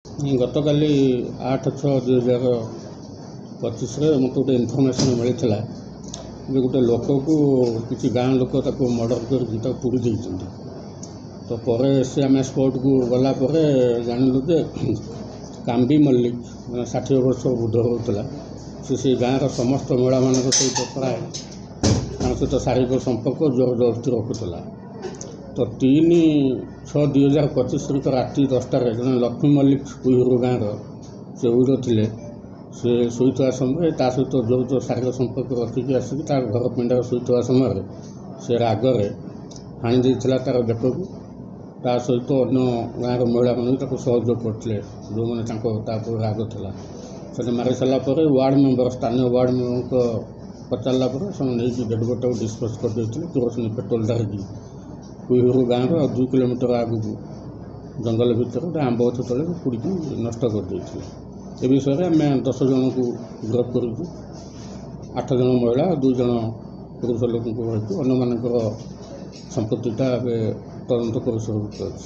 ଗତକାଲି 8/6/2025 ମୋତେ ଗୋଟେ ଇନଫର୍ମେସନ୍ ମିଳିଥିଲା ଯେ ଗୋଟେ ଲୋକକୁ କିଛି ଗାଁ ଲୋକ ତାକୁ ମର୍ଡ଼ର କରିକି ତାକୁ ପୋଡ଼ି ଦେଇଛନ୍ତି। ତ ପରେ ସେ ଆମେ ସ୍ପଟ୍କୁ ଗଲା ପରେ ଜାଣିଲୁ ଯେ କାମ୍ବି ମଲ୍ଲିକ 60 ବର୍ଷ ବୃଦ୍ଧ ରହୁଥିଲା। ସେ ସେଇ ଗାଁର ସମସ୍ତ ମହିଳାମାନଙ୍କ ସହିତ ପ୍ରାୟ ତାଙ୍କ ସହିତ ଶାରୀରିକ ସମ୍ପର୍କ ଜୋରଜବରଦସ୍ତି ରଖୁଥିଲା। ତ 3/6/2025 ରାତି 10ଟାରେ ଜଣେ ଲକ୍ଷ୍ମୀ ମଲ୍ଲିକ କୁଇହୁରୁ ଗାଁର ସେ ଉଇର ଥିଲେ। ସେ ଶୋଇଥିବା ସମୟରେ ତା ସହିତ ଯୌଥ ଶାରୀରିକ ସମ୍ପର୍କ ରଖିକି ଆସିକି ତା ଘର ପିଣ୍ଡାରେ ଶୋଇଥିବା ସମୟରେ ସେ ରାଗରେ ହାଣି ଦେଇଥିଲା ତା'ର ବେକକୁ। ତା ସହିତ ଅନ୍ୟ ଗାଁର ମହିଳାମାନେ ବି ତାକୁ ସହଯୋଗ କରିଥିଲେ, ଯେଉଁମାନେ ତା ଉପରେ ରାଗ ଥିଲା। ସେଠି ମାରି ସାରିଲା ପରେ ସ୍ଥାନୀୟ ୱାର୍ଡ଼ ମେମ୍ବରଙ୍କ ପଚାରିଲା ପରେ ସେମାନେ ନେଇକି ଡେଡ୍ ବଡିଟାକୁ ଡିସ୍ପୋଜ୍ କରିଦେଇଥିଲେ କିରୋସିନି ପେଟ୍ରୋଲ ଢାଳିକି କୁଇହୁରୁ ଗାଁର 2 କିଲୋମିଟର ଆଗକୁ ଜଙ୍ଗଲ ଭିତରେ ଗୋଟେ ଆମ୍ବ ଗଛ ତଳେ ପୋଡ଼ିକି ନଷ୍ଟ କରିଦେଇଥିଲେ। ଏ ବିଷୟରେ ଆମେ 10 ଜଣଙ୍କୁ ଗିରଫ କରିଛୁ। 8 ଜଣ ମହିଳା 2 ଜଣ ପୁରୁଷ ଲୋକଙ୍କୁ ଧରିଛୁ। ଅନ୍ୟମାନଙ୍କର ସମ୍ପତ୍ତିଟା ଏବେ ତଦନ୍ତ ପରିସରଭୁକ୍ତ ଅଛି।